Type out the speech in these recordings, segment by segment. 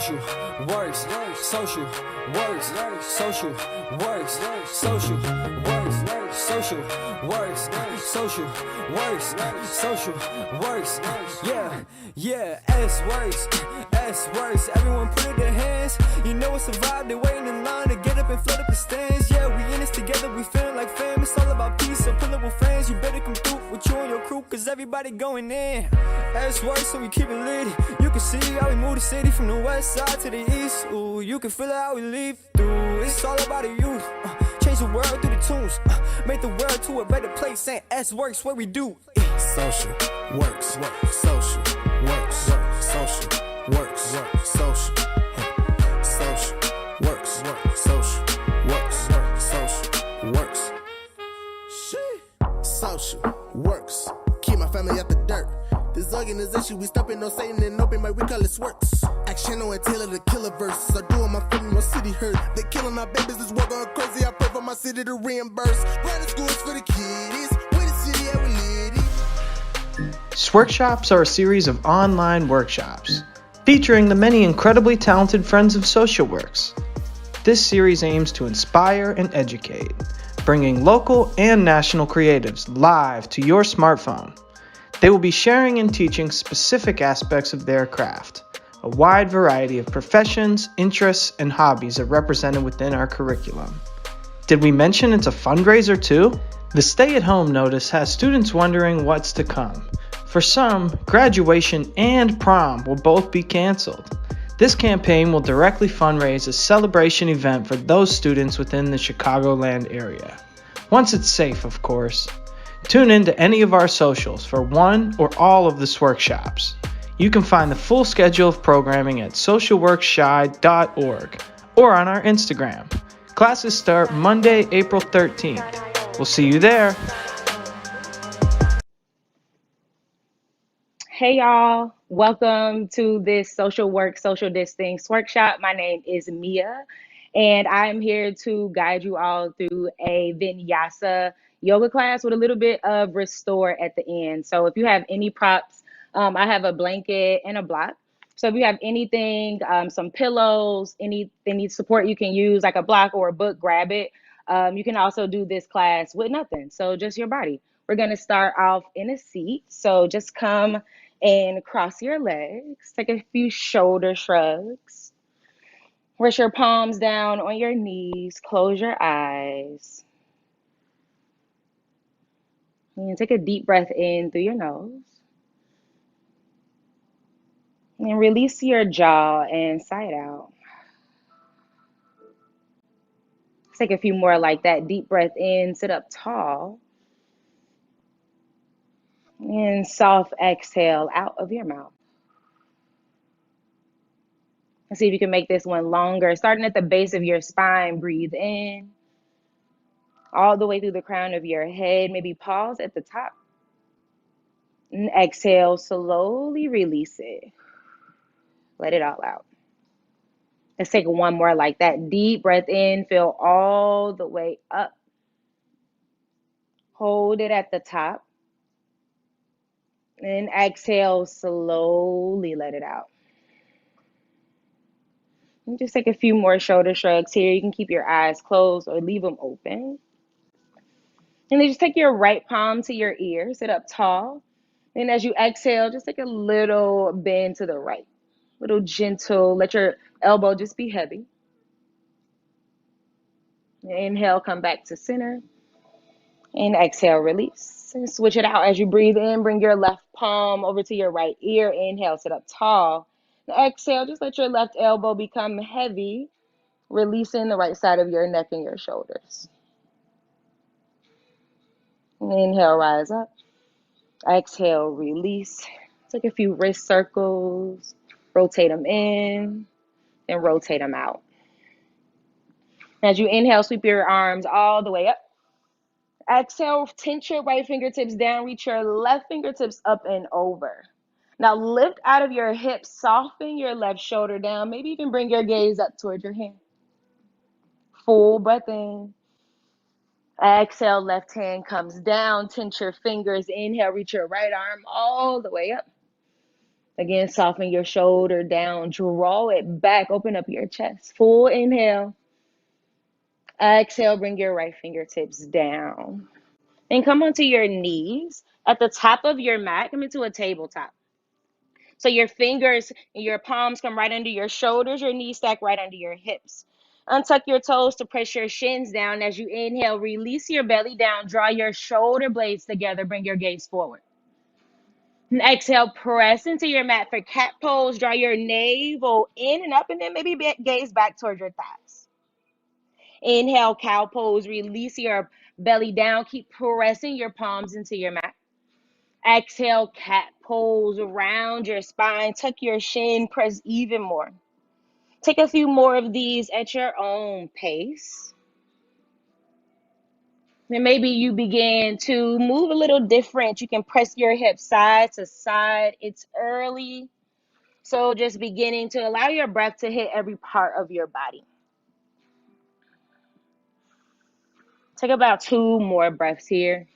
social works, social works, social works, social works, social works, social works, social works. Yeah, S works. Everyone put it in their hands. You know it's a vibe. They're waiting in line to get up and flood up the stands. Yeah, we in this together. We feeling like fam. It's all about peace. So pull up with friends. You better come through with you and your crew, cause everybody going in. S works, so we keep it lit. You can see how we move the city from the west side to the east. Ooh, you can feel it how we leave through. It's all about the youth. Change the world through the tunes. Make the world to a better place. Saying S works, what we do. Social works, social works, social works, social, social works, social works, social works, social works. Keep my family out the dirt. This organization, we stopping no Satan and open, but we call it SWorks. Action and Taylor, the killer verses. I do on my family, my city hurt. They killing our babies, this work going crazy. I pray for my city to reimburse. Private schools for the kiddies. We the city, yeah, we lit it. SWorkshops are a series of online workshops featuring the many incredibly talented friends of social works. This series aims to inspire and educate, bringing local and national creatives live to your smartphone. They will be sharing and teaching specific aspects of their craft. A wide variety of professions, interests, and hobbies are represented within our curriculum. Did we mention it's a fundraiser too? The stay-at-home notice has students wondering what's to come. For some, graduation and prom will both be canceled. This campaign will directly fundraise a celebration event for those students within the Chicagoland area. Once it's safe, of course. Tune in to any of our socials for one or all of the SWorkshops. You can find the full schedule of programming at socialworkshy.org or on our Instagram. Classes start Monday, April 13th. We'll see you there. Hey y'all, welcome to this social work, social distance workshop. My name is Mia, and I'm here to guide you all through a vinyasa yoga class with a little bit of restore at the end. So if you have any props, I have a blanket and a block. So if you have anything, some pillows, any support you can use, like a block or a book, grab it. You can also do this class with nothing, so just your body. We're gonna start off in a seat. So just come and cross your legs. Take a few shoulder shrugs. Rest your palms down on your knees. Close your eyes. And take a deep breath in through your nose. And release your jaw and side out. Take a few more like that. Deep breath in, sit up tall. And soft exhale out of your mouth. Let's see if you can make this one longer. Starting at the base of your spine, breathe in. All the way through the crown of your head. Maybe pause at the top. And exhale, slowly release it. Let it all out. Let's take one more like that. Deep breath in, feel all the way up. Hold it at the top. And exhale, slowly let it out. And just take a few more shoulder shrugs here. You can keep your eyes closed or leave them open. And then just take your right palm to your ear, sit up tall. And as you exhale, just take a little bend to the right. Little gentle, let your elbow just be heavy. Inhale, come back to center. And exhale, release. And switch it out as you breathe in. Bring your left palm over to your right ear. Inhale, sit up tall. And exhale, just let your left elbow become heavy, releasing the right side of your neck and your shoulders. And inhale, rise up. Exhale, release. Take a few wrist circles. Rotate them in and rotate them out. As you inhale, sweep your arms all the way up. Exhale, tense your right fingertips down, reach your left fingertips up and over. Now lift out of your hips, soften your left shoulder down, maybe even bring your gaze up towards your hand. Full breath in. Exhale, left hand comes down, tense your fingers. Inhale, reach your right arm all the way up. Again, soften your shoulder down, draw it back, open up your chest. Full inhale. Exhale, bring your right fingertips down. And come onto your knees. At the top of your mat, come into a tabletop. So your fingers and your palms come right under your shoulders, your knees stack right under your hips. Untuck your toes to press your shins down. As you inhale, release your belly down, draw your shoulder blades together, bring your gaze forward. And exhale, press into your mat for cat pose, draw your navel in and up, and then maybe gaze back towards your thighs. Inhale, cow pose, release your belly down, keep pressing your palms into your mat. Exhale, cat pose, around your spine, tuck your shin, press even more. Take a few more of these at your own pace. And maybe you begin to move a little different. You can press your hips side to side. It's early, so just beginning to allow your breath to hit every part of your body. Take about 2 more breaths here.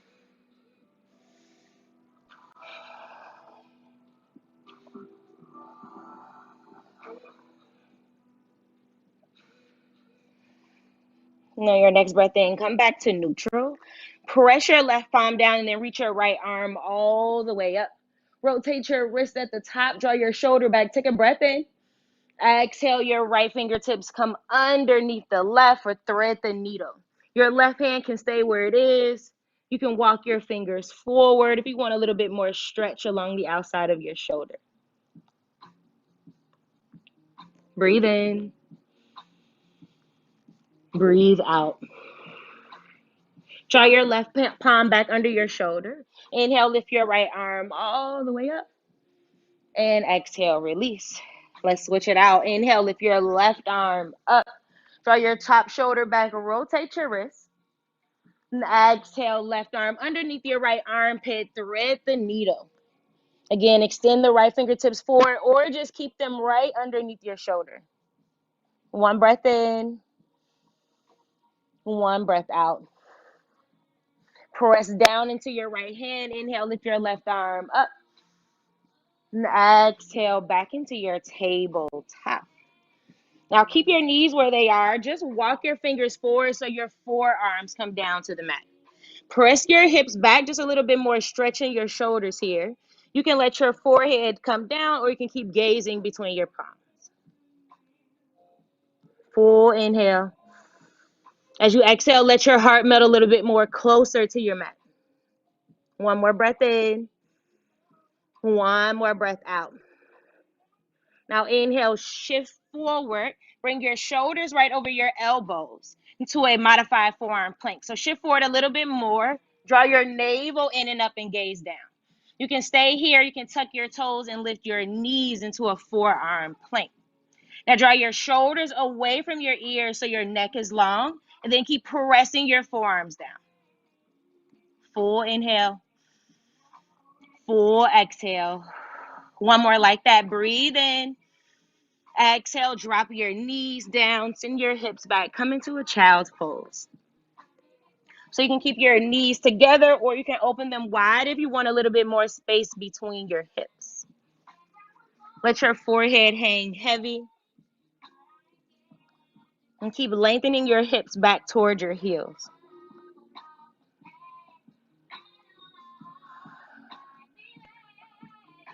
Now your next breath in, come back to neutral. Press your left palm down and then reach your right arm all the way up. Rotate your wrist at the top, draw your shoulder back. Take a breath in. Exhale, your right fingertips come underneath the left or thread the needle. Your left hand can stay where it is. You can walk your fingers forward if you want a little bit more stretch along the outside of your shoulder. Breathe in. Breathe out. Draw your left palm back under your shoulder. Inhale, lift your right arm all the way up. And exhale, release. Let's switch it out. Inhale, lift your left arm up. Draw your top shoulder back, rotate your wrist. And exhale, left arm underneath your right armpit, thread the needle. Again, extend the right fingertips forward or just keep them right underneath your shoulder. 1 breath in, 1 breath out. Press down into your right hand. Inhale, lift your left arm up. And exhale, back into your tabletop. Now keep your knees where they are. Just walk your fingers forward so your forearms come down to the mat. Press your hips back just a little bit more, stretching your shoulders here. You can let your forehead come down or you can keep gazing between your palms. Full inhale. As you exhale, let your heart melt a little bit more closer to your mat. 1 more breath in. 1 more breath out. Now inhale, shift forward. Bring your shoulders right over your elbows into a modified forearm plank. So shift forward a little bit more. Draw your navel in and up and gaze down. You can stay here. You can tuck your toes and lift your knees into a forearm plank. Now draw your shoulders away from your ears so your neck is long. And then keep pressing your forearms down. Full inhale. Full exhale. 1 more like that. Breathe in. Exhale, drop your knees down, send your hips back, come into a child's pose. So you can keep your knees together or you can open them wide if you want a little bit more space between your hips. Let your forehead hang heavy and keep lengthening your hips back towards your heels.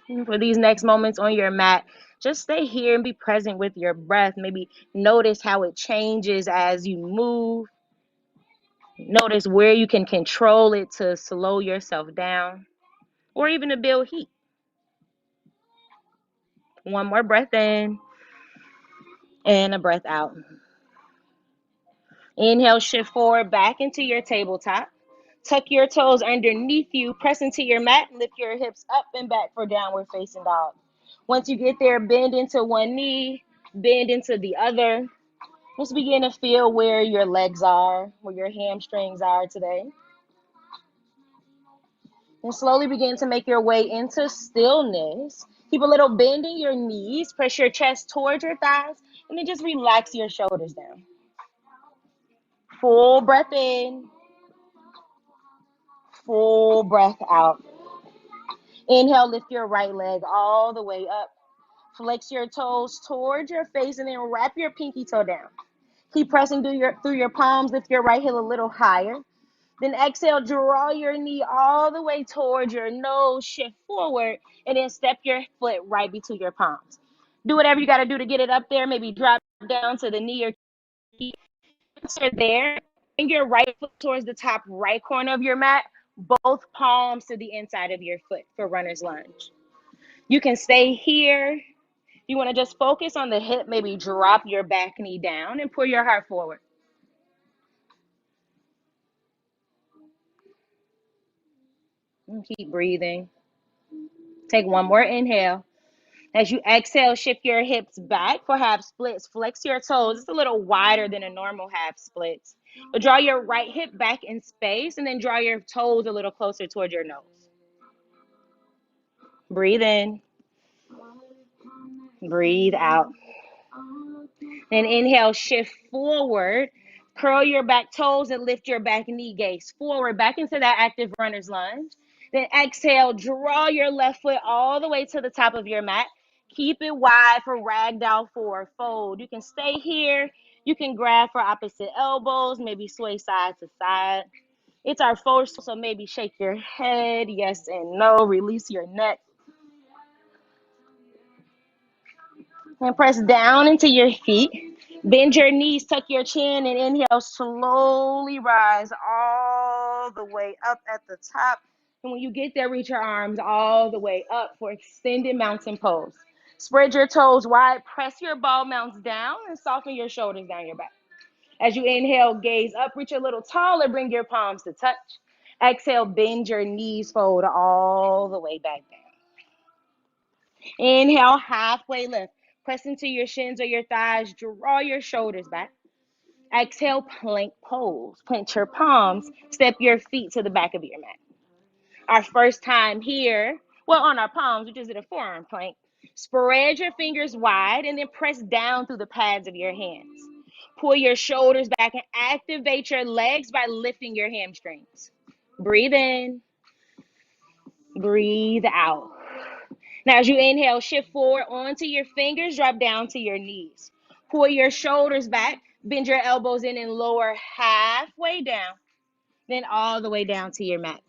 And for these next moments on your mat, just stay here and be present with your breath. Maybe notice how it changes as you move. Notice where you can control it to slow yourself down or even to build heat. 1 more breath in and a breath out. Inhale, shift forward back into your tabletop. Tuck your toes underneath you, press into your mat, lift your hips up and back for downward facing dog. Once you get there, bend into one knee, bend into the other. Just begin to feel where your legs are, where your hamstrings are today. And slowly begin to make your way into stillness. Keep a little bend in your knees, press your chest towards your thighs, and then just relax your shoulders down. Full breath in, full breath out. Inhale, lift your right leg all the way up. Flex your toes towards your face and then wrap your pinky toe down. Keep pressing through your palms. Lift your right heel a little higher. Then exhale, draw your knee all the way towards your nose, shift forward, and then step your foot right between your palms. Do whatever you got to do to get it up there. Maybe drop down to the knee or knee. Once you're there, bring your right foot towards the top right corner of your mat, both palms to the inside of your foot for runner's lunge. You can stay here. You want to just focus on the hip, maybe drop your back knee down and pull your heart forward. And keep breathing. Take one more inhale. As you exhale, shift your hips back for half splits. Flex your toes. It's a little wider than a normal half splits. But draw your right hip back in space and then draw your toes a little closer toward your nose. Breathe in. Breathe out. Then inhale, shift forward. Curl your back toes and lift your back knee, gaze forward, back into that active runner's lunge. Then exhale, draw your left foot all the way to the top of your mat. Keep it wide for ragdoll forward fold. You can stay here. You can grab for opposite elbows, maybe sway side to side. It's our first, so maybe shake your head, yes and no. Release your neck. And press down into your feet. Bend your knees, tuck your chin, and inhale, slowly rise all the way up at the top. And when you get there, reach your arms all the way up for extended mountain pose. Spread your toes wide, press your ball mounts down, and soften your shoulders down your back. As you inhale, gaze up, reach a little taller, bring your palms to touch. Exhale, bend your knees, fold all the way back down. Inhale, halfway lift. Press into your shins or your thighs. Draw your shoulders back. Exhale, plank pose. Plant your palms. Step your feet to the back of your mat. Our first time here, well, on our palms, we just did a forearm plank. Spread your fingers wide and then press down through the pads of your hands. Pull your shoulders back and activate your legs by lifting your hamstrings. Breathe in. Breathe out. Now, as you inhale, shift forward onto your fingers, drop down to your knees. Pull your shoulders back, bend your elbows in and lower halfway down, then all the way down to your mat.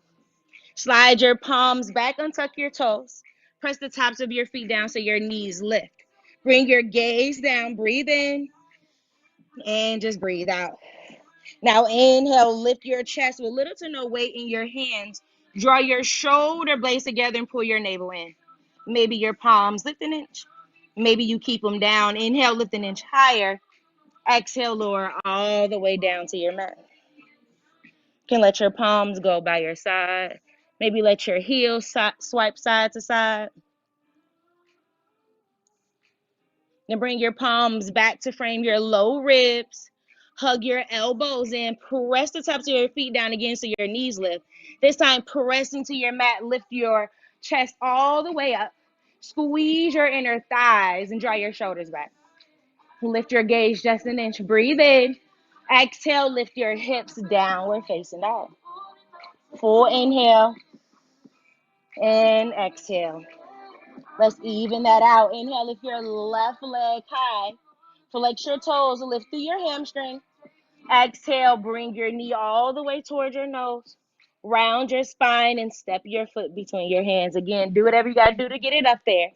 Slide your palms back, untuck your toes. Press the tops of your feet down so your knees lift. Bring your gaze down, breathe in, and just breathe out. Now, inhale, lift your chest with little to no weight in your hands. Draw your shoulder blades together and pull your navel in. Maybe your palms lift an inch. Maybe you keep them down. Inhale, lift an inch higher. Exhale, lower all the way down to your mat. You can let your palms go by your side. Maybe let your heels swipe side to side. Then bring your palms back to frame your low ribs. Hug your elbows in. Press the tops of your feet down again so your knees lift. This time, press into your mat. Lift your chest all the way up. Squeeze your inner thighs and draw your shoulders back. Lift your gaze just an inch. Breathe in. Exhale, lift your hips downward facing dog. Full inhale and exhale. Let's even that out. Inhale, lift your left leg high. Flex your toes, lift through your hamstring. Exhale, bring your knee all the way towards your nose. Round your spine and step your foot between your hands. Again, do whatever you got to do to get it up there.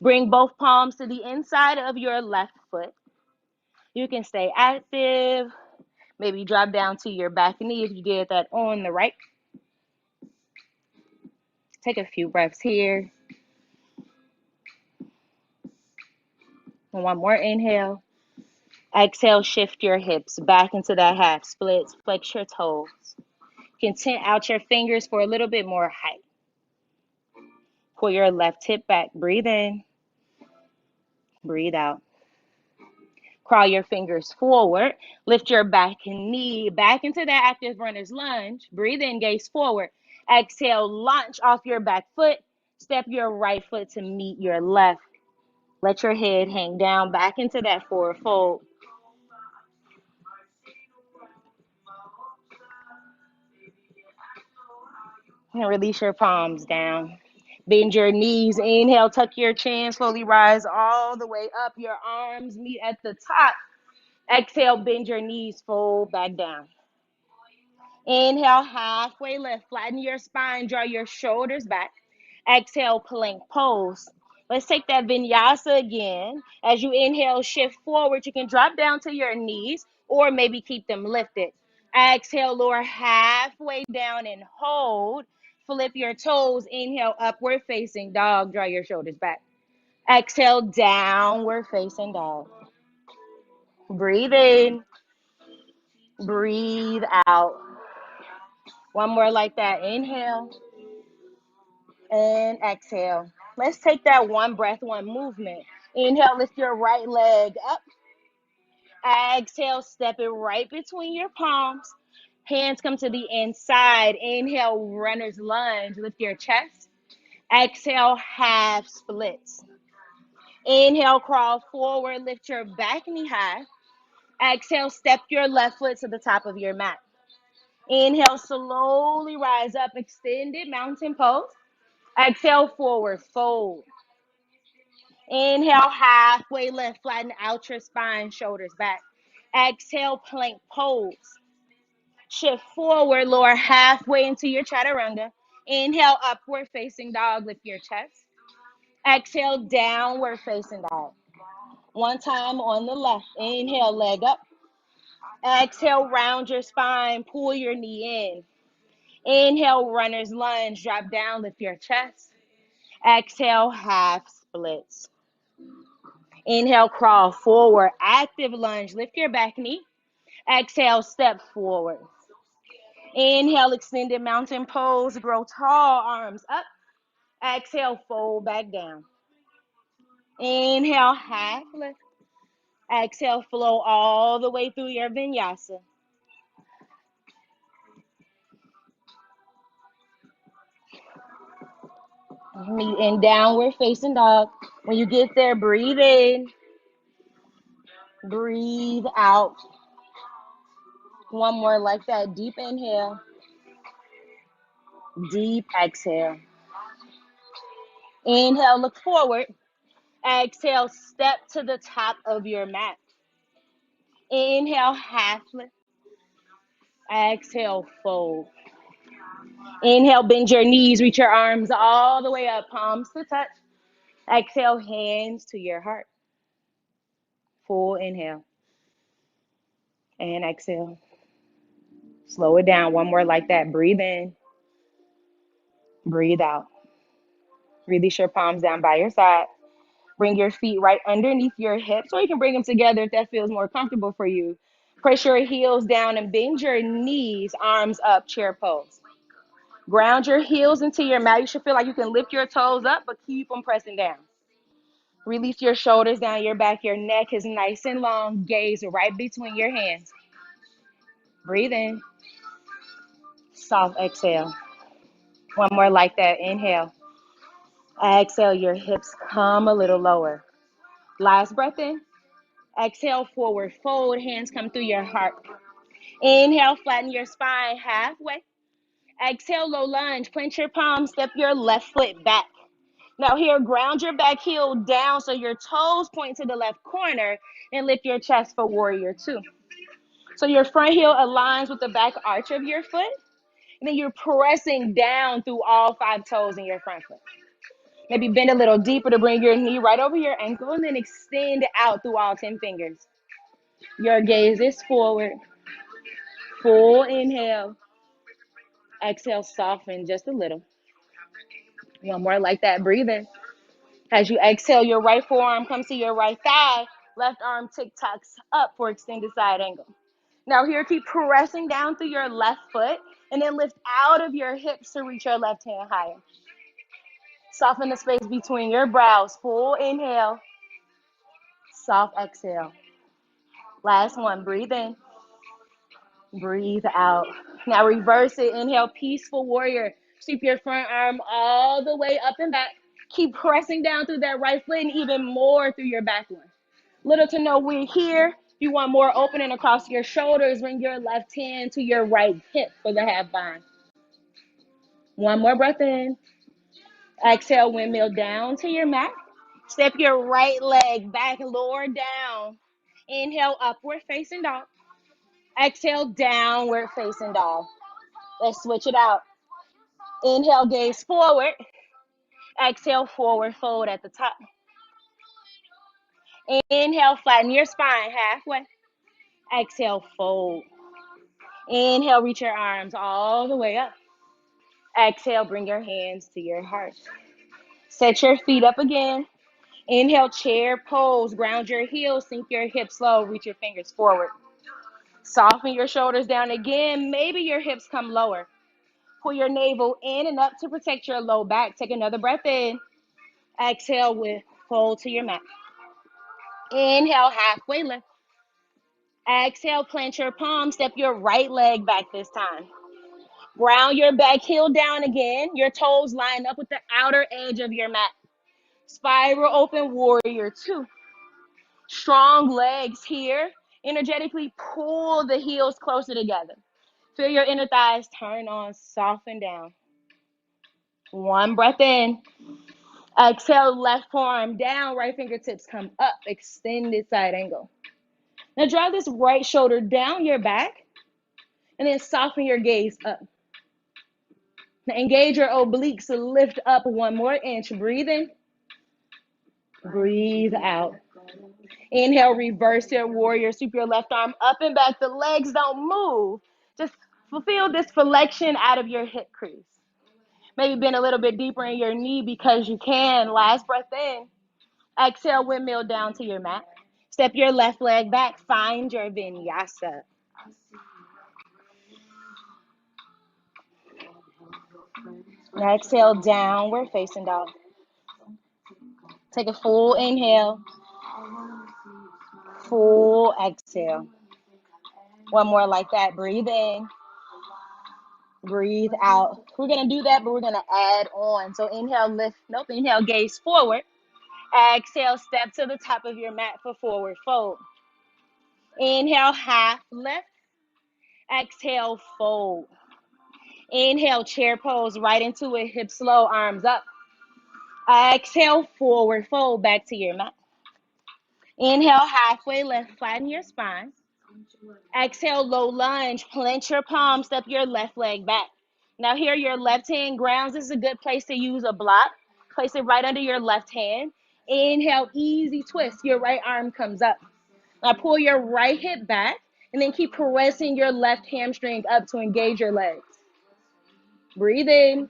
Bring both palms to the inside of your left foot. You can stay active. Maybe drop down to your back knee if you did that on the right. Take a few breaths here. And one more inhale. Exhale, shift your hips back into that half splits. Flex your toes. You can tint out your fingers for a little bit more height. Pull your left hip back. Breathe in. Breathe out. Crawl your fingers forward. Lift your back and knee back into that active runner's lunge. Breathe in, gaze forward. Exhale, launch off your back foot. Step your right foot to meet your left. Let your head hang down back into that forward fold. And release your palms down. Bend your knees. Inhale, tuck your chin. Slowly rise all the way up. Your arms meet at the top. Exhale, bend your knees. Fold back down. Inhale, halfway lift. Flatten your spine. Draw your shoulders back. Exhale, plank pose. Let's take that vinyasa again. As you inhale, shift forward. You can drop down to your knees or maybe keep them lifted. Exhale, lower halfway down and hold. Flip your toes. Inhale, upward facing dog. Draw your shoulders back. Exhale, downward facing dog. Breathe in. Breathe out. One more like that. Inhale and exhale. Let's take that one breath, one movement. Inhale, lift your right leg up. Exhale, step it right between your palms. Hands come to the inside. Inhale, runner's lunge. Lift your chest. Exhale, half splits. Inhale, crawl forward. Lift your back knee high. Exhale, step your left foot to the top of your mat. Inhale, slowly rise up. Extended mountain pose. Exhale, forward fold. Inhale, halfway lift. Flatten out your spine, shoulders back. Exhale, plank pose. Shift forward, lower halfway into your chaturanga. Inhale, upward facing dog. Lift your chest. Exhale, downward facing dog. One time on the left. Inhale, leg up. Exhale, round your spine. Pull your knee in. Inhale, runner's lunge. Drop down, lift your chest. Exhale, half splits. Inhale, crawl forward. Active lunge. Lift your back knee. Exhale, step forward. Inhale, extended mountain pose. Grow tall, arms up. Exhale, fold back down. Inhale, half lift. Exhale, flow all the way through your vinyasa. Meet in downward facing dog. When you get there, breathe in. Breathe out. One more like that. Deep inhale. Deep exhale. Inhale, look forward. Exhale, step to the top of your mat. Inhale, half lift. Exhale, fold. Inhale, bend your knees, reach your arms all the way up, palms to touch. Exhale, hands to your heart. Full inhale. And exhale. Slow it down. One more like that. Breathe in. Breathe out. Release your palms down by your side. Bring your feet right underneath your hips, or you can bring them together if that feels more comfortable for you. Press your heels down and bend your knees, arms up, chair pose. Ground your heels into your mat. You should feel like you can lift your toes up, but keep them pressing down. Release your shoulders down your back. Your neck is nice and long. Gaze right between your hands. Breathe in. Soft exhale. One more like that. Inhale. Exhale, your hips come a little lower. Last breath in. Exhale, forward fold. Hands come through your heart. Inhale, flatten your spine halfway. Exhale, low lunge. Plant your palms. Step your left foot back. Now here, ground your back heel down so your toes point to the left corner and lift your chest for warrior two. So your front heel aligns with the back arch of your foot. And then you're pressing down through all 5 toes in your front foot. Maybe bend a little deeper to bring your knee right over your ankle and then extend out through all 10 fingers. Your gaze is forward. Full inhale. Exhale, soften just a little. One more like that. Breathe in. As you exhale, your right forearm comes to your right thigh. Left arm tick-tocks up for extended side angle. Now here, keep pressing down through your left foot and then lift out of your hips to reach your left hand higher. Soften the space between your brows. Full inhale. Soft exhale. Last one. Breathe in. Breathe out. Now reverse it. Inhale, peaceful warrior. Sweep your front arm all the way up and back. Keep pressing down through that right foot and even more through your back one. Little to no we're here. If you want more opening across your shoulders, bring your left hand to your right hip for the half bind. One more breath in. Exhale, windmill down to your mat. Step your right leg back, lower down. Inhale, upward facing dog. Exhale, downward facing dog. Let's switch it out. Inhale, gaze forward. Exhale, forward fold at the top. Inhale, flatten your spine halfway. Exhale, fold. Inhale, reach your arms all the way up. Exhale, bring your hands to your heart. Set your feet up again. Inhale, chair pose. Ground your heels, sink your hips low, reach your fingers forward. Soften your shoulders down again. Maybe your hips come lower. Pull your navel in and up to protect your low back. Take another breath in. Exhale, with fold to your mat. Inhale, halfway lift. Exhale, plant your palm. Step your right leg back this time. Ground your back heel down again. Your toes line up with the outer edge of your mat. Spiral open warrior two. Strong legs here. Energetically pull the heels closer together. Feel your inner thighs turn on, soften down. One breath in. Exhale, left forearm down, right fingertips come up, extended side angle. Now draw this right shoulder down your back and then soften your gaze up. Now engage your obliques to lift up one more inch. Breathe in, breathe out. Inhale, reverse your warrior. Sweep your left arm up and back. The legs don't move. Just fulfill this flexion out of your hip crease. Maybe bend a little bit deeper in your knee because you can. Last breath in. Exhale, windmill down to your mat. Step your left leg back. Find your vinyasa. Now exhale, downward facing dog. Take a full inhale. Full exhale. One more like that. Breathe in. Breathe out. We're going to do that, but we're going to add on. So inhale, lift. Nope. Inhale, gaze forward. Exhale, step to the top of your mat for forward fold. Inhale, half lift. Exhale, fold. Inhale, chair pose right into it. Hips low, arms up. Exhale, forward fold back to your mat. Inhale, halfway lift. Flatten your spine. Exhale, low lunge. Plant your palm. Step your left leg back. Now here, your left hand grounds. This is a good place to use a block. Place it right under your left hand. Inhale, easy twist. Your right arm comes up. Now pull your right hip back and then keep pressing your left hamstring up to engage your legs. Breathe in.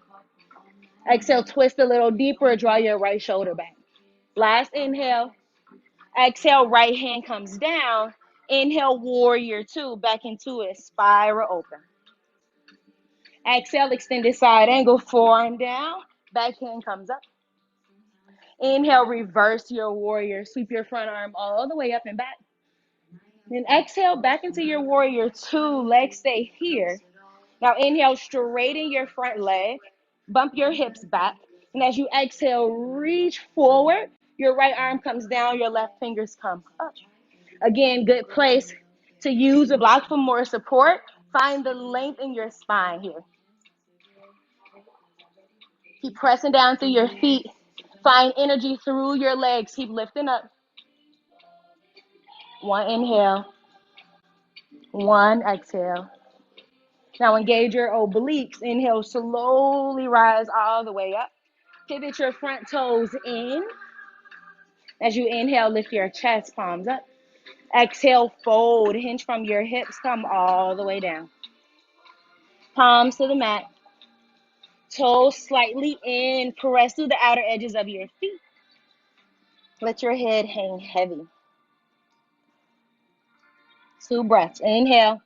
Exhale, twist a little deeper. Draw your right shoulder back. Last inhale. Exhale, right hand comes down. Inhale, warrior two. Back into it. Spiral open. Exhale, extended side angle. Forearm down. Back hand comes up. Inhale, reverse your warrior. Sweep your front arm all the way up and back. Then exhale, back into your warrior two. Legs stay here. Now inhale, straighten your front leg. Bump your hips back. And as you exhale, reach forward. Your right arm comes down. Your left fingers come up. Again, good place to use a block for more support. Find the length in your spine here. Keep pressing down through your feet. Find energy through your legs. Keep lifting up. One inhale. One exhale. Now engage your obliques. Inhale, slowly rise all the way up. Pivot your front toes in. As you inhale, lift your chest, palms up. Exhale, fold. Hinge from your hips. Come all the way down. Palms to the mat. Toes slightly in. Press through the outer edges of your feet. Let your head hang heavy. 2 breaths. Inhale.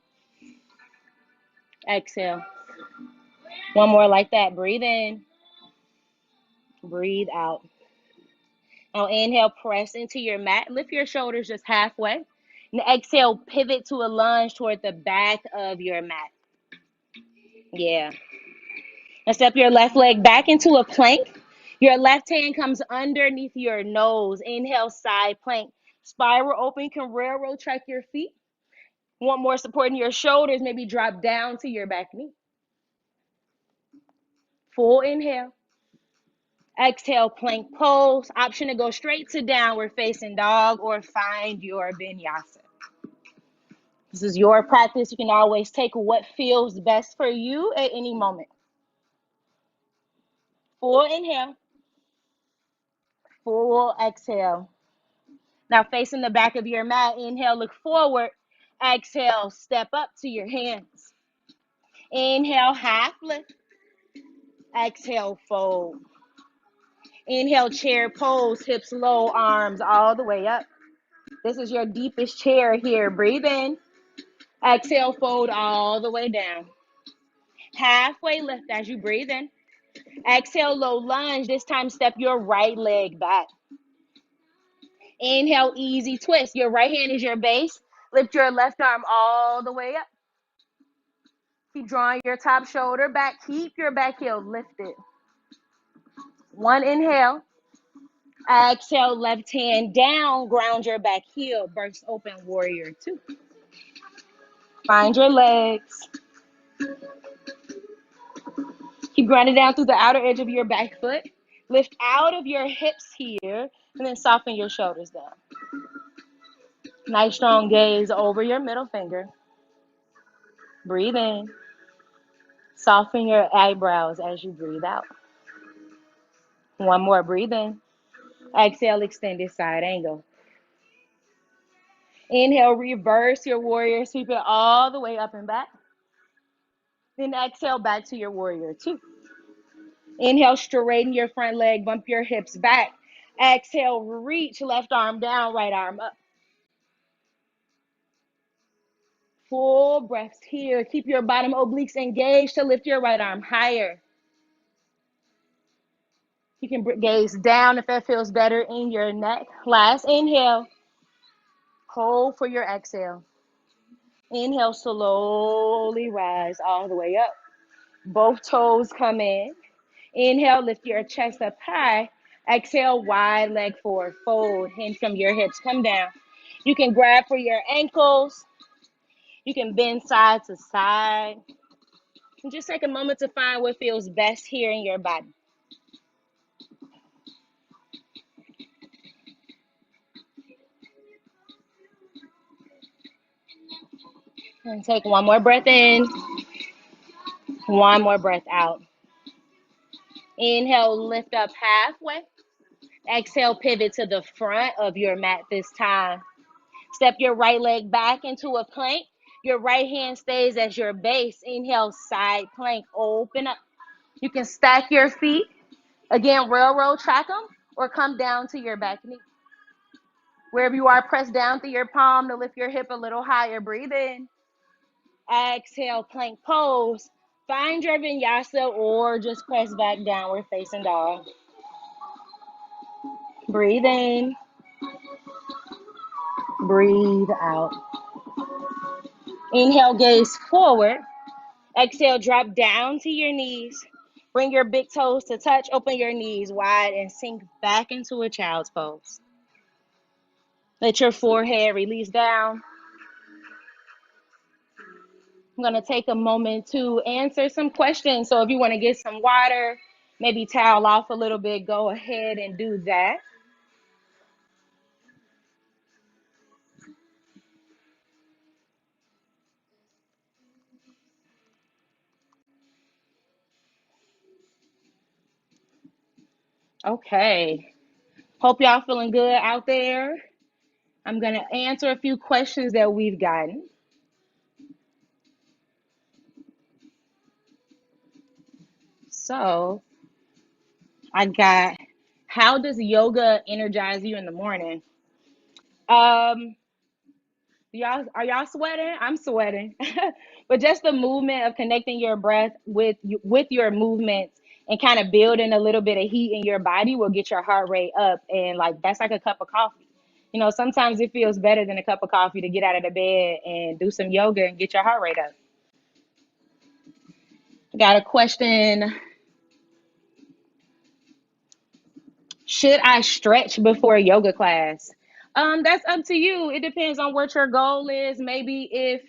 Exhale. One more like that. Breathe in. Breathe out. Now inhale, press into your mat. Lift your shoulders just halfway. And exhale, pivot to a lunge toward the back of your mat. Yeah. Now step your left leg back into a plank. Your left hand comes underneath your nose. Inhale, side plank. Spiral open. You can railroad track your feet. Want more support in your shoulders, maybe drop down to your back knee. Full inhale. Exhale, plank pose. Option to go straight to downward facing dog or find your vinyasa. This is your practice. You can always take what feels best for you at any moment. Full inhale, full exhale. Now facing the back of your mat, inhale, look forward. Exhale, step up to your hands. Inhale, half lift. Exhale, fold. Inhale, chair pose, hips low, arms all the way up. This is your deepest chair here. Breathe in. Exhale, fold all the way down. Halfway lift as you breathe in. Exhale, low lunge. This time, step your right leg back. Inhale, easy twist. Your right hand is your base. Lift your left arm all the way up. Keep drawing your top shoulder back. Keep your back heel lifted. One inhale. Exhale, left hand down. Ground your back heel. Burst open, warrior two. Find your legs. Keep grounding down through the outer edge of your back foot. Lift out of your hips here, and then soften your shoulders down. Nice strong gaze over your middle finger. Breathe in. Soften your eyebrows as you breathe out. One more, breathe in. Exhale, extended side angle. Inhale, reverse your warrior, sweep it all the way up and back. Then exhale, back to your warrior two. Inhale, straighten your front leg, bump your hips back. Exhale, reach left arm down, right arm up. Full breaths here. Keep your bottom obliques engaged to lift your right arm higher. You can gaze down if that feels better in your neck. Last inhale. Hold for your exhale. Inhale, slowly rise all the way up. Both toes come in. Inhale, lift your chest up high. Exhale, wide leg forward, fold. Hinge from your hips, come down. You can grab for your ankles. You can bend side to side. And just take a moment to find what feels best here in your body. And take one more breath in. One more breath out. Inhale, lift up halfway. Exhale, pivot to the front of your mat this time. Step your right leg back into a plank. Your right hand stays as your base. Inhale, side plank, open up. You can stack your feet. Again, railroad track them or come down to your back knee. Wherever you are, press down through your palm to lift your hip a little higher. Breathe in. Exhale, plank pose. Find your vinyasa or just press back downward facing dog. Breathe in. Breathe out. Inhale, gaze forward. Exhale, drop down to your knees. Bring your big toes to touch. Open your knees wide and sink back into a child's pose. Let your forehead release down. I'm going to take a moment to answer some questions. So if you want to get some water, maybe towel off a little bit, go ahead and do that. Okay. Hope y'all feeling good out there. I'm going to answer a few questions that we've gotten. So I got, how does yoga energize you in the morning? Y'all sweating? I'm sweating. But just the movement of connecting your breath with your movements and kind of building a little bit of heat in your body will get your heart rate up. And like that's like a cup of coffee. You know, sometimes it feels better than a cup of coffee to get out of the bed and do some yoga and get your heart rate up. Got a question. Should I stretch before a yoga class? That's up to you. It depends on what your goal is. Maybe if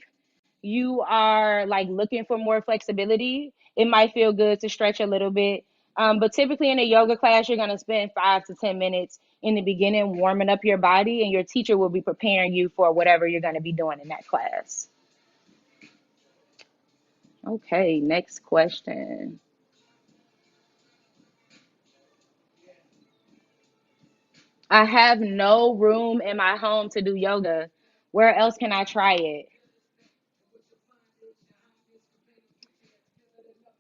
you are like looking for more flexibility, it might feel good to stretch a little bit. But typically in a yoga class, you're going to spend 5 to 10 minutes in the beginning warming up your body, and your teacher will be preparing you for whatever you're going to be doing in that class. Okay, next question. I have no room in my home to do yoga. Where else can I try it?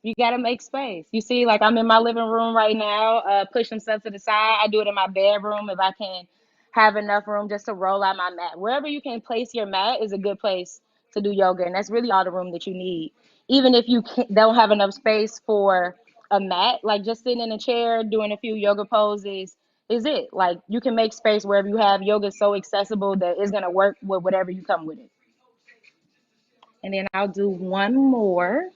You got to make space. You see, like I'm in my living room right now, push some stuff to the side. I do it in my bedroom if I can have enough room just to roll out my mat. Wherever you can place your mat is a good place to do yoga, and that's really all the room that you need. Even if you don't have enough space for a mat, like just sitting in a chair doing a few yoga poses is it. Like you can make space wherever you have. Yoga is so accessible that it's gonna work with whatever you come with it. And then I'll do one more.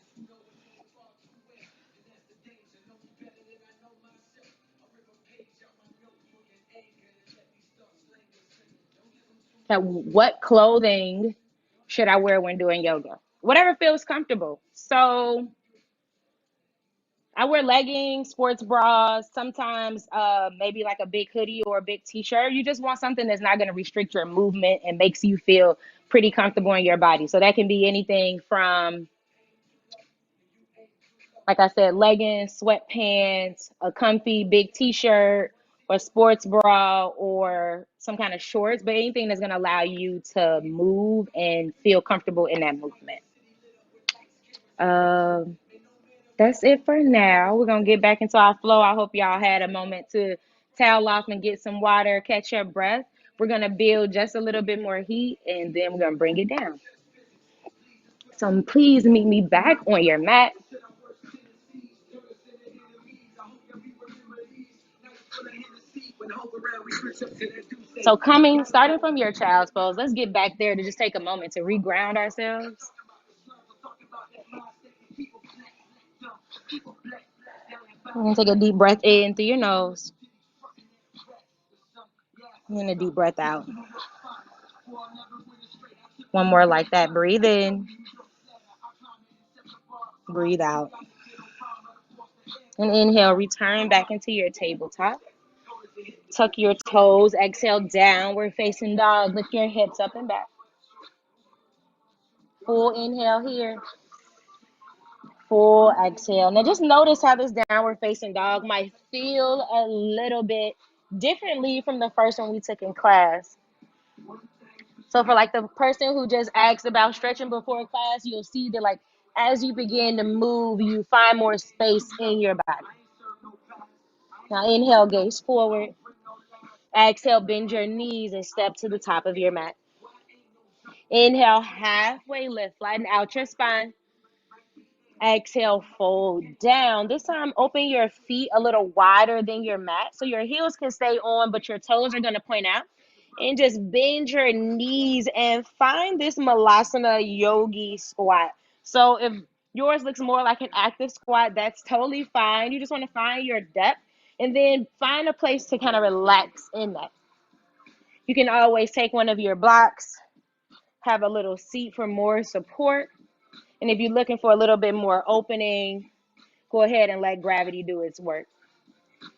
That what clothing should I wear when doing yoga? Whatever feels comfortable. So I wear leggings, sports bras, sometimes maybe like a big hoodie or a big t-shirt. You just want something that's not going to restrict your movement and makes you feel pretty comfortable in your body. So that can be anything from, like I said, leggings, sweatpants, a comfy big t-shirt, or sports bra, or some kind of shorts, but anything that's going to allow you to move and feel comfortable in that movement. Um, that's it for now. We're going to get back into our flow. I hope y'all had a moment to towel off and get some water, catch your breath. We're going to build just a little bit more heat, and then we're going to bring it down. So please meet me back on your mat. So starting from your child's pose, let's get back there to just take a moment to reground ourselves. We're going to take a deep breath in through your nose and a deep breath out. One more like that. Breathe in. Breathe out. And inhale, return back into your tabletop. Tuck your toes, exhale, downward facing dog. Lift your hips up and back. Full inhale here. Full exhale. Now just notice how this downward facing dog might feel a little bit differently from the first one we took in class. So for like the person who just asked about stretching before class, you'll see that like as you begin to move, you find more space in your body. Now inhale, gaze forward. Exhale, bend your knees and step to the top of your mat. Inhale, halfway lift, flatten out your spine. Exhale, fold down. This time, open your feet a little wider than your mat so your heels can stay on, but your toes are going to point out. And just bend your knees and find this Malasana Yogi squat. So if yours looks more like an active squat, that's totally fine. You just want to find your depth and then find a place to kind of relax in that. You can always take one of your blocks, have a little seat for more support. And if you're looking for a little bit more opening, go ahead and let gravity do its work. You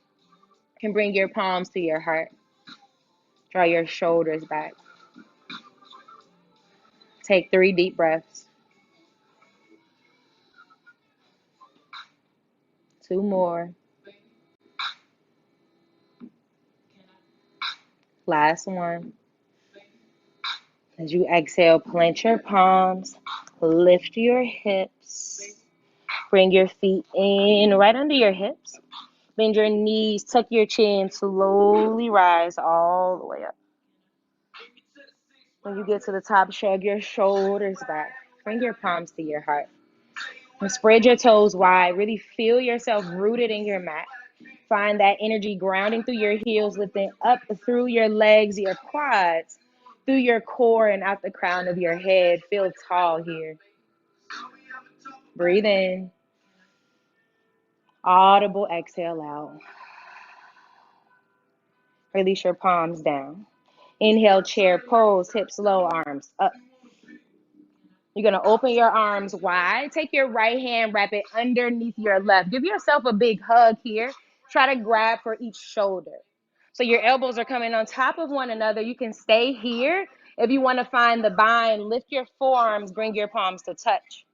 can bring your palms to your heart. Draw your shoulders back. Take 3 deep breaths. 2 more. Last one. As you exhale, plant your palms. Lift your hips. Bring your feet in right under your hips. Bend your knees, tuck your chin, slowly rise all the way up. When you get to the top, shrug your shoulders back. Bring your palms to your heart. And spread your toes wide. Really feel yourself rooted in your mat. Find that energy grounding through your heels, lifting up through your legs, your quads, through your core and out the crown of your head. Feel tall here. Breathe in. Audible exhale out. Release your palms down. Inhale, chair pose, hips low, arms up. You're going to open your arms wide. Take your right hand, wrap it underneath your left. Give yourself a big hug here. Try to grab for each shoulder. So your elbows are coming on top of one another. You can stay here. If you want to find the bind, lift your forearms, bring your palms to touch.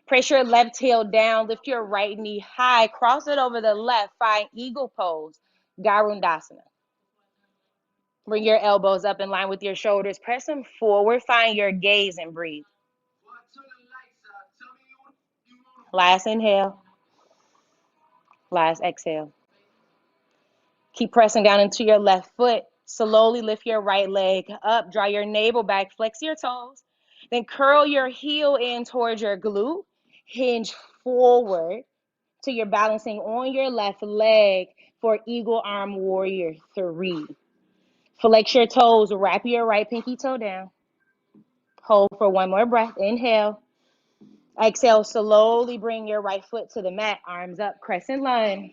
Press your left heel down, lift your right knee high, cross it over the left, find eagle pose, Garundasana. Bring your elbows up in line with your shoulders, press them forward, find your gaze and breathe. Last inhale, last exhale. Keep pressing down into your left foot. Slowly lift your right leg up, draw your navel back, flex your toes. Then curl your heel in towards your glute, hinge forward till you're balancing on your left leg for Eagle Arm Warrior 3. Flex your toes, wrap your right pinky toe down. Hold for one more breath. Inhale. Exhale, slowly bring your right foot to the mat, arms up, crescent lunge.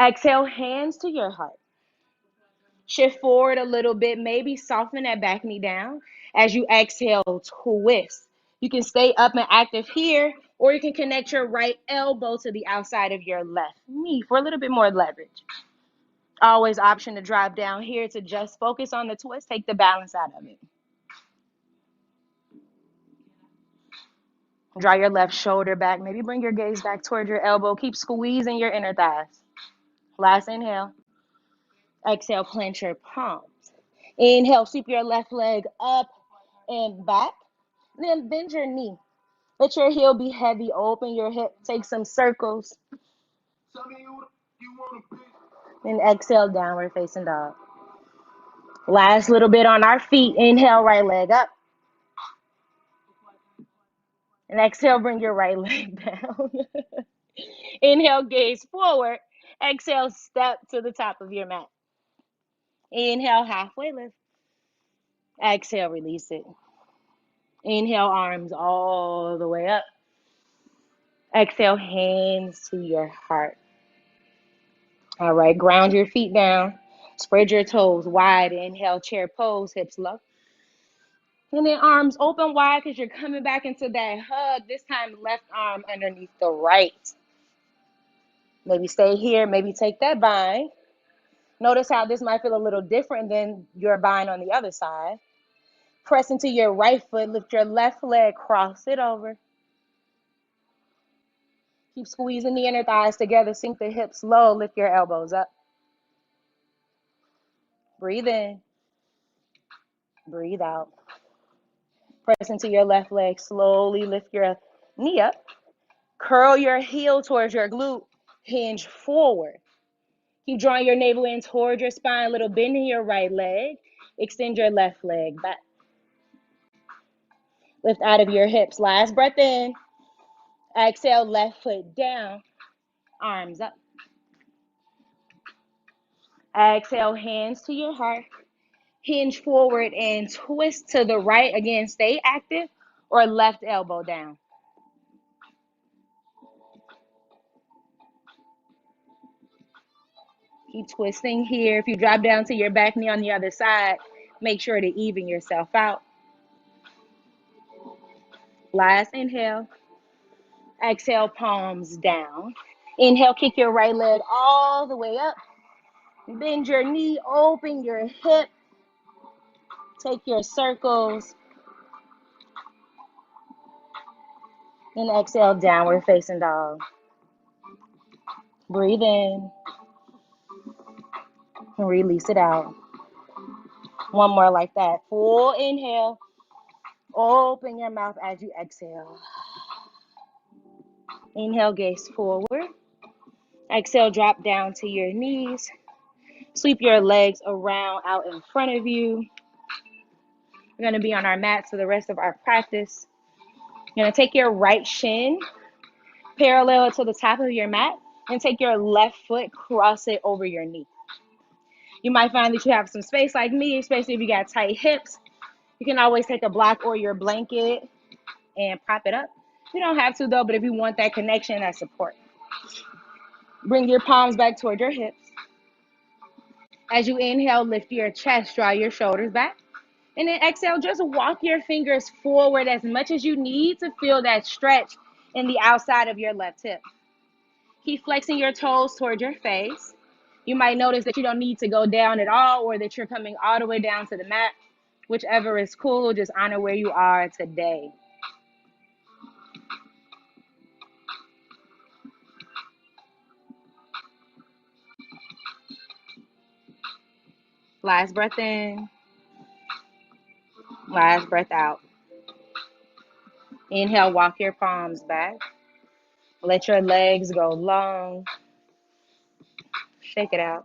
Exhale, hands to your heart. Shift forward a little bit, maybe soften that back knee down. As you exhale, twist. You can stay up and active here, or you can connect your right elbow to the outside of your left knee for a little bit more leverage. Always option to drop down here to just focus on the twist, take the balance out of it. Draw your left shoulder back, maybe bring your gaze back towards your elbow. Keep squeezing your inner thighs. Last inhale. Exhale, clench your palms. Inhale, sweep your left leg up and back. Then bend your knee. Let your heel be heavy. Open your hip. Take some circles. And exhale, downward facing dog. Last little bit on our feet. Inhale, right leg up. And exhale, bring your right leg down. Inhale, gaze forward. Exhale, step to the top of your mat. Inhale, halfway lift. Exhale, release it. Inhale, arms all the way up. Exhale, hands to your heart. All right, ground your feet down. Spread your toes wide. Inhale, chair pose, hips low. And then arms open wide because you're coming back into that hug. This time, left arm underneath the right. Maybe stay here. Maybe take that bind. Notice how this might feel a little different than your bind on the other side. Press into your right foot. Lift your left leg. Cross it over. Keep squeezing the inner thighs together. Sink the hips low. Lift your elbows up. Breathe in. Breathe out. Press into your left leg. Slowly lift your knee up. Curl your heel towards your glute. Hinge forward. Keep drawing your navel in towards your spine. Little bend in your right leg. Extend your left leg back. Lift out of your hips. Last breath in. Exhale, left foot down. Arms up. Exhale, hands to your heart. Hinge forward and twist to the right. Again, stay active, or left elbow down. Keep twisting here. If you drop down to your back knee on the other side, make sure to even yourself out. Last inhale. Exhale, palms down. Inhale, kick your right leg all the way up. Bend your knee, open your hip. Take your circles. And exhale, downward facing dog. Breathe in. And release it out. One more like that. Full inhale. Open your mouth as you exhale. Inhale, gaze forward. Exhale, drop down to your knees. Sweep your legs around out in front of you. We're going to be on our mats for the rest of our practice. You're going to take your right shin parallel to the top of your mat and take your left foot, cross it over your knee. You might find that you have some space like me, especially if you got tight hips. You can always take a block or your blanket and prop it up. You don't have to though, but if you want that connection, that support. Bring your palms back toward your hips. As you inhale, lift your chest, draw your shoulders back. And then exhale, just walk your fingers forward as much as you need to feel that stretch in the outside of your left hip. Keep flexing your toes toward your face. You might notice that you don't need to go down at all or that you're coming all the way down to the mat. Whichever is cool, just honor where you are today. Last breath in, last breath out. Inhale, walk your palms back. Let your legs go long. Shake it out.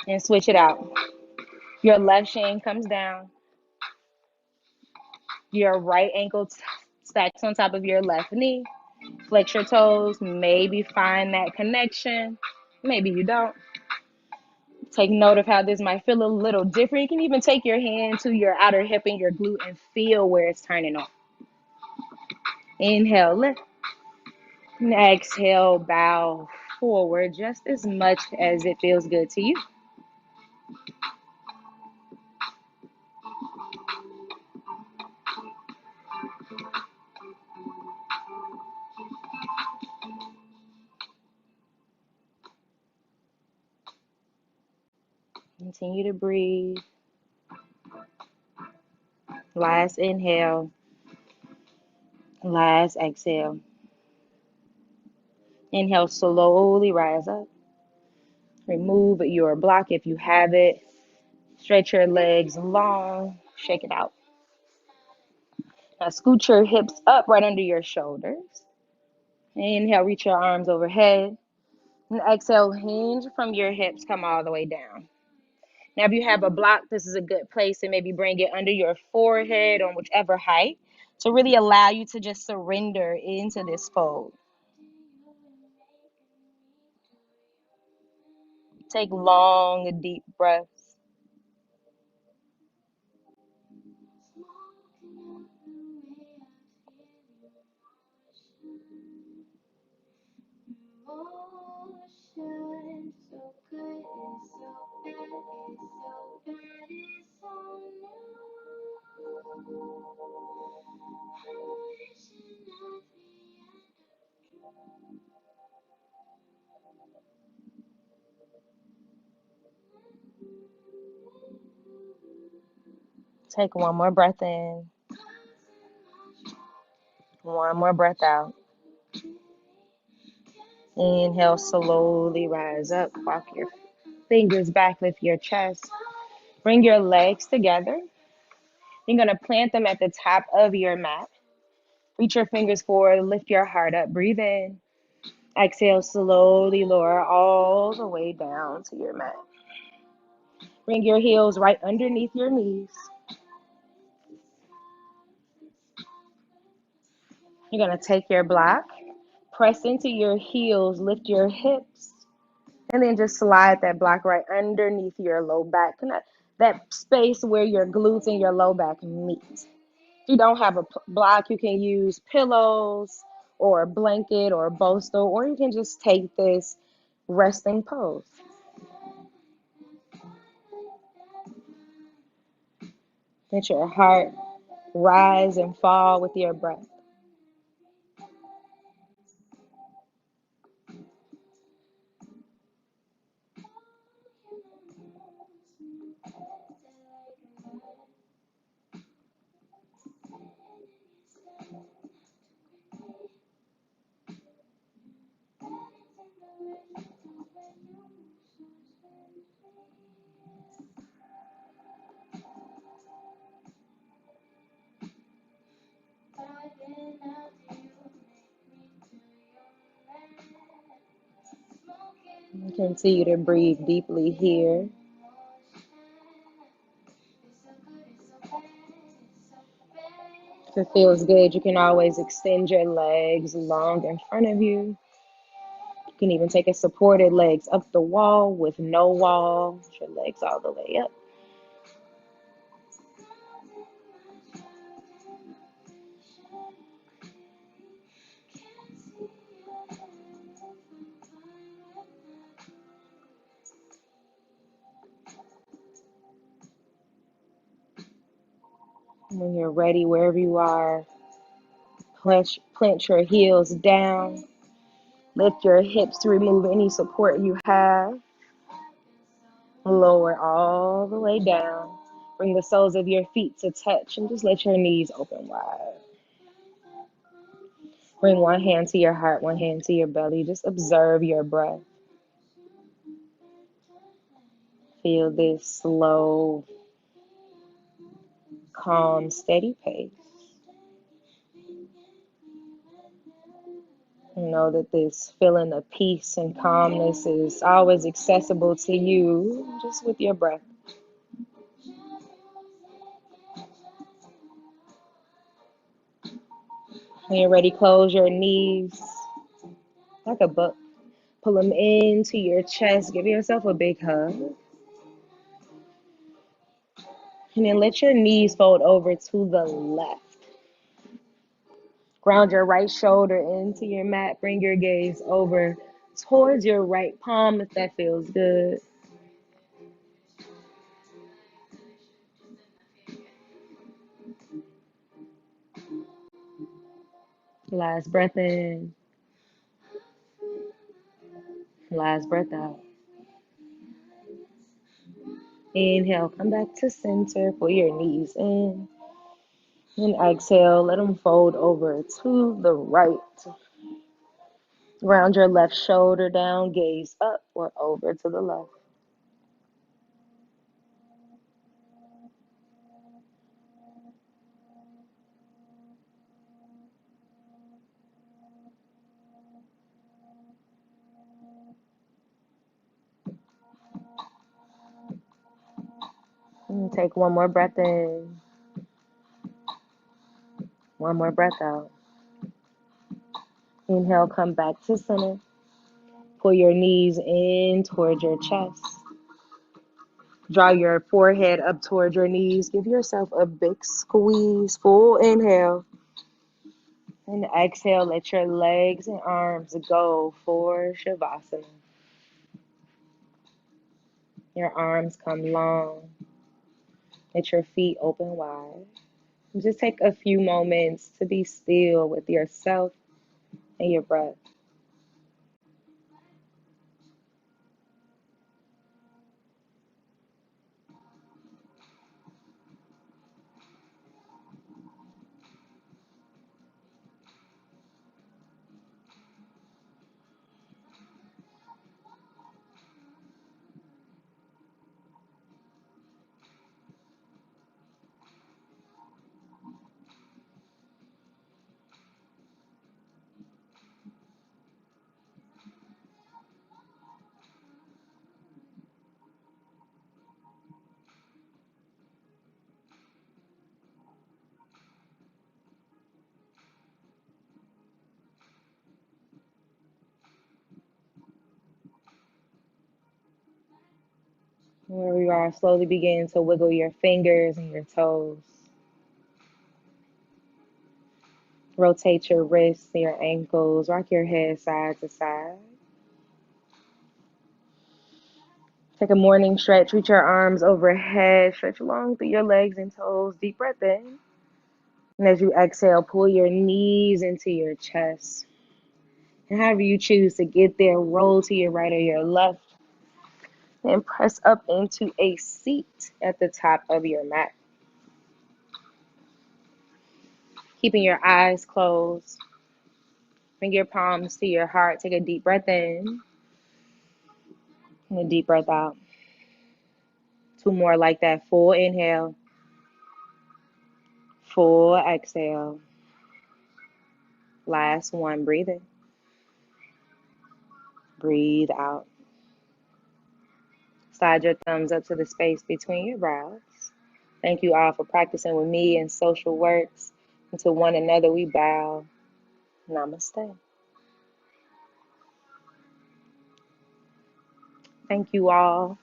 And switch it out. Your left shin comes down. Your right ankle stacks on top of your left knee. Flex your toes. Maybe find that connection. Maybe you don't. Take note of how this might feel a little different. You can even take your hand to your outer hip and your glute and feel where it's turning on. Inhale, lift. And exhale, bow forward just as much as it feels good to you. Continue to breathe. Last inhale. Last exhale. Inhale, slowly rise up. Remove your block if you have it. Stretch your legs long. Shake it out. Now scoot your hips up right under your shoulders. Inhale, reach your arms overhead. And exhale, hinge from your hips, come all the way down. Now, if you have a block, this is a good place to maybe bring it under your forehead on whichever height to really allow you to just surrender into this fold. Take long, deep breaths. Take one more breath in. One more breath out. Inhale, slowly rise up. Walk your fingers back, lift your chest. Bring your legs together. You're going to plant them at the top of your mat. Reach your fingers forward, lift your heart up. Breathe in. Exhale, slowly lower all the way down to your mat. Bring your heels right underneath your knees. You're going to take your block, press into your heels, lift your hips, and then just slide that block right underneath your low back. That space where your glutes and your low back meet. If you don't have a block, you can use pillows or a blanket or a bolster, or you can just take this resting pose. Let your heart rise and fall with your breath. Continue to breathe deeply here. If it feels good, you can always extend your legs long in front of you. You can even take a supported legs up the wall with no wall. Your legs all the way up. you're ready, wherever you are, plant your heels down. Lift your hips to remove any support you have. Lower all the way down. Bring the soles of your feet to touch and just let your knees open wide. Bring one hand to your heart, one hand to your belly. Just observe your breath. Feel this slow, calm, steady pace. Know that this feeling of peace and calmness is always accessible to you just with your breath. When you're ready, close your knees like a book. Pull them into your chest. Give yourself a big hug. And then let your knees fold over to the left. Ground your right shoulder into your mat. Bring your gaze over towards your right palm if that feels good. Last breath in. Last breath out. Inhale, come back to center. Pull your knees in. And exhale, let them fold over to the right. Round your left shoulder down, gaze up or over to the left. And take one more breath in. One more breath out. Inhale, come back to center. Pull your knees in towards your chest. Draw your forehead up towards your knees. Give yourself a big squeeze. Full inhale. And exhale, let your legs and arms go for Shavasana. Your arms come long. Let your feet open wide. And just take a few moments to be still with yourself and your breath. Where you are, slowly begin to wiggle your fingers and your toes. Rotate your wrists and your ankles. Rock your head side to side. Take a morning stretch. Reach your arms overhead. Stretch long through your legs and toes. Deep breath in. And as you exhale, pull your knees into your chest. And however you choose to get there, roll to your right or your left. And press up into a seat at the top of your mat. Keeping your eyes closed. Bring your palms to your heart. Take a deep breath in. And a deep breath out. Two more like that. Full inhale. Full exhale. Last one. Breathe in. Breathe out. Slide your thumbs up to the space between your brows. Thank you all for practicing with me in Social Works. And to one another we bow. Namaste. Thank you all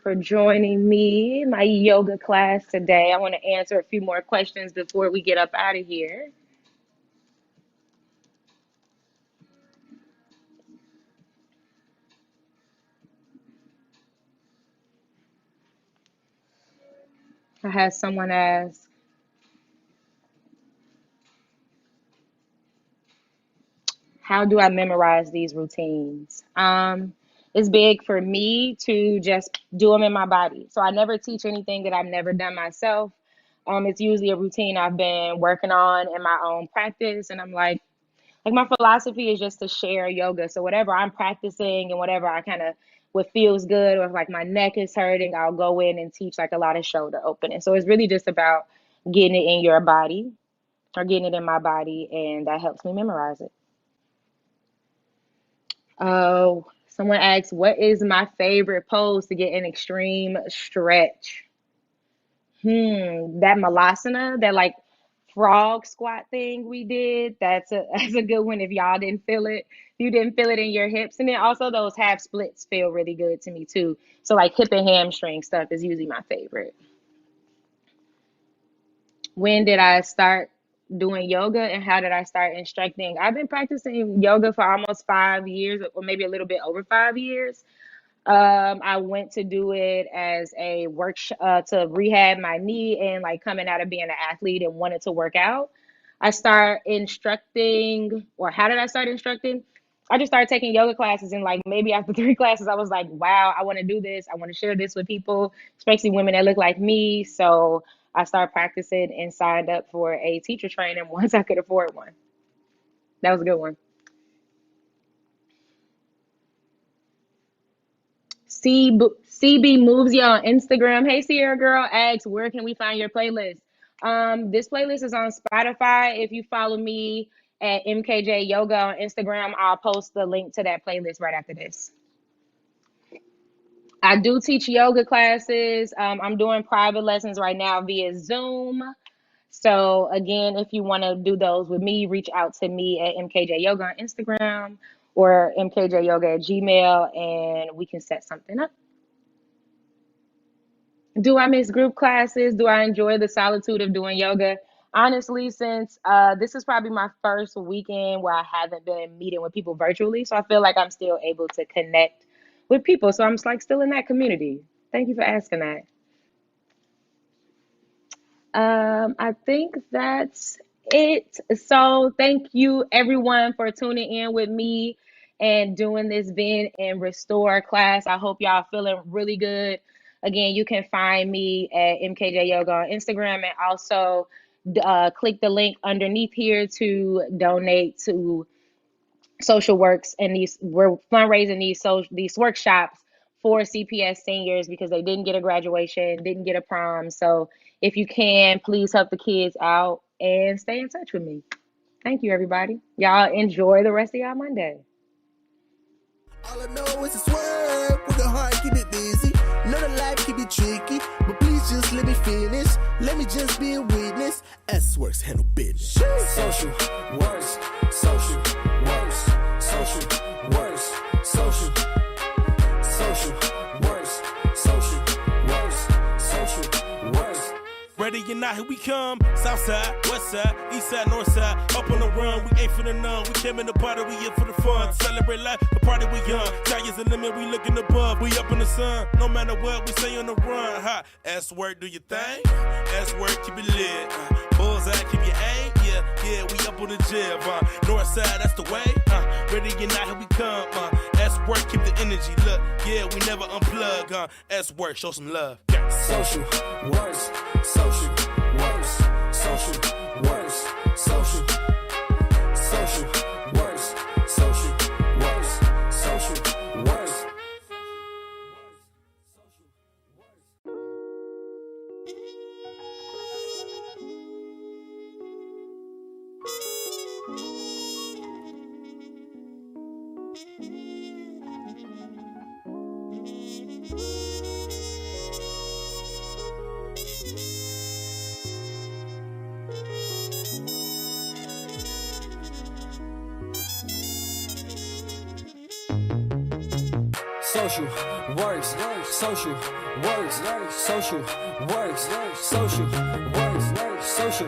for joining me in my yoga class today. I want to answer a few more questions before we get up out of here. I had someone ask, How do I memorize these routines? It's big for me to just do them in my body. So I never teach anything that I've never done myself. It's usually a routine I've been working on in my own practice. And I'm like my philosophy is just to share yoga. So whatever I'm practicing and whatever I kind of what feels good, or if like my neck is hurting, I'll go in and teach like a lot of shoulder opening. So it's really just about getting it in your body or getting it in my body, and that helps me memorize it. Oh, someone asked, what is my favorite pose to get an extreme stretch? That malasana, that like frog squat thing we did. That's a good one if y'all didn't feel it. If you didn't feel it in your hips. And then also those half splits feel really good to me too. So like hip and hamstring stuff is usually my favorite. When did I start doing yoga and how did I start instructing? I've been practicing yoga for almost 5 years, or maybe a little bit over 5 years. I went to do it as a workshop to rehab my knee and like coming out of being an athlete and wanted to work out. I start instructing, or how did I start instructing? I just started taking yoga classes, and like maybe after 3 classes, I was like, wow, I want to do this. I want to share this with people, especially women that look like me. So I started practicing and signed up for a teacher training once I could afford one. That was a good one. CB Moves You on Instagram. Hey, Sierra Girl asks, where can we find your playlist? This playlist is on Spotify. If you follow me at MKJ Yoga on Instagram, I'll post the link to that playlist right after this. I do teach yoga classes. I'm doing private lessons right now via Zoom. So again, if you want to do those with me, reach out to me at MKJ Yoga on Instagram or mkjyoga at Gmail, and we can set something up. Do I miss group classes? Do I enjoy the solitude of doing yoga? Honestly, since this is probably my first weekend where I haven't been meeting with people virtually, so I feel like I'm still able to connect with people. So I'm just like still in that community. Thank you for asking that. I think that's it. So thank you everyone for tuning in with me and doing this Bend and Restore class. I hope y'all feeling really good. Again, you can find me at MKJ Yoga on Instagram, and also click the link underneath here to donate to Social Works, and we're fundraising these workshops for CPS seniors because they didn't get a graduation, didn't get a prom. So if you can, please help the kids out and stay in touch with me. Thank you, everybody. Y'all enjoy the rest of y'all Monday. All I know is it's work. Work hard, keep it busy. Know the life can be tricky, but please just let me finish. Let me just be a witness. SWorks handle business. Social works, social works, social works, social works, social works, social works. Ready or not, here we come. South side, west side, east side, north side. Up on the run, we ain't for the none. We came in the party, we in for the fun. Celebrate life, the party we young. Sky's the limit, we looking above. We up in the sun, no matter what, we stay on the run. Ha, SWork, do your thing. SWork, keep it lit. Bullseye, keep your aim. Yeah, we up on the jib. North side, that's the way. Ready or not, here we come. SWork, keep the energy. Look, yeah, we never unplug. SWork, show some love. Social works, social works, social works, social works, social works, social works. Social works, social works, social works, social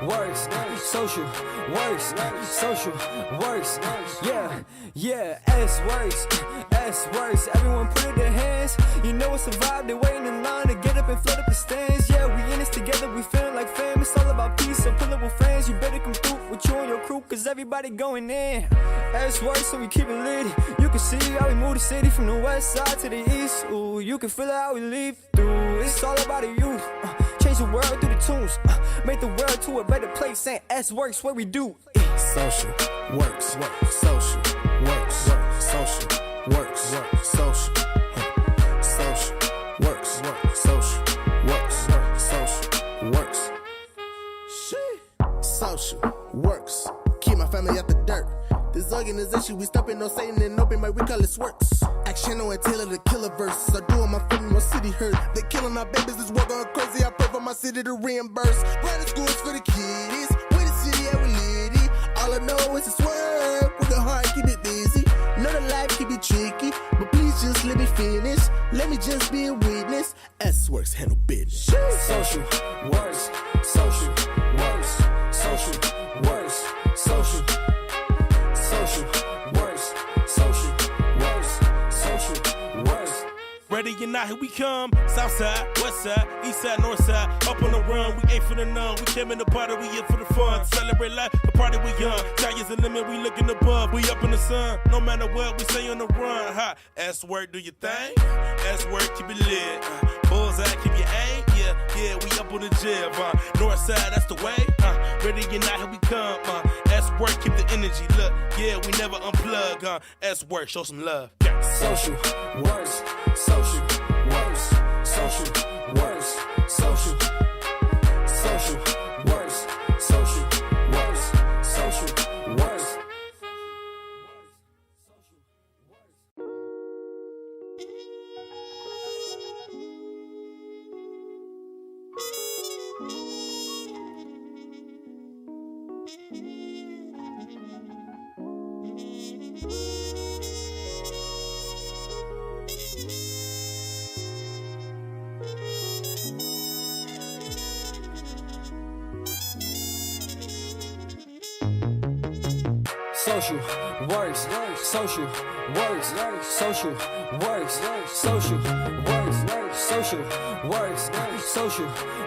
works, social works, social works, social works. Yeah, S works. Everyone put it in their hands. You know it's a vibe. They're waiting in line to get up and flood up the stands. Yeah, we in this together. We feeling like fam. It's all about peace. So pull up with friends. You better come through. with you and your crew, cause everybody going in. SWorks, so we keep it lit. You can see how we move the city from the west side to the east. Ooh, you can feel it how we leave through. It's all about the youth. Change the world through the tunes. Make the world to a better place. Ain't SWorks what we do. Social works, social works, social works, social, social works, social works, social works. Social works, keep my family out the dirt. This organization, we stopping no Satan and open, but we call it SWorks. Action no Taylor the killer verses. I do my family, my city hurt. They killing our babies, this war going crazy. I pray for my city to reimburse. Private schools for the kids, we the city and we litty. All I know is it's work, working hard, keep it busy. Know the life can be tricky, but please just let me finish. Let me just be a witness. SWorks handle business. Social works, social works, social works, social, social works, social works, social works. Ready or not, here we come. South side, west side, east side, north side. Up on the run, we ain't for the none. We came in the party, we here for the fun. Celebrate life, the party we young. Sky's the limit, we looking above. We up in the sun, no matter what, we stay on the run. Ha, SWork, do your thing. SWork, keep it lit. Bullseye, keep your aim. Yeah, we up on the jib. North side, that's the way. Ready or not, here we come. SWork, keep the energy. Look, yeah, we never unplug. SWork, show some love. Social works, social works, social works, social, social works, social works, social works. Social works, social works, social works, social works, social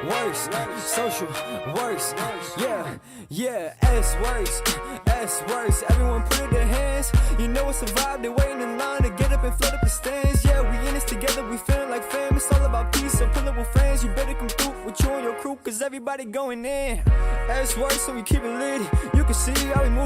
works, social works, social works. Yeah, SWorks, everyone put it in their hands. You know it's a vibe, they're waiting in line to get up and flood up the stands. Yeah, we in this together, we feeling like fam. It's all about peace, so pull up with friends. You better come through with you and your crew, cause everybody going in. SWorks, so we keep it lit. You can see how we move the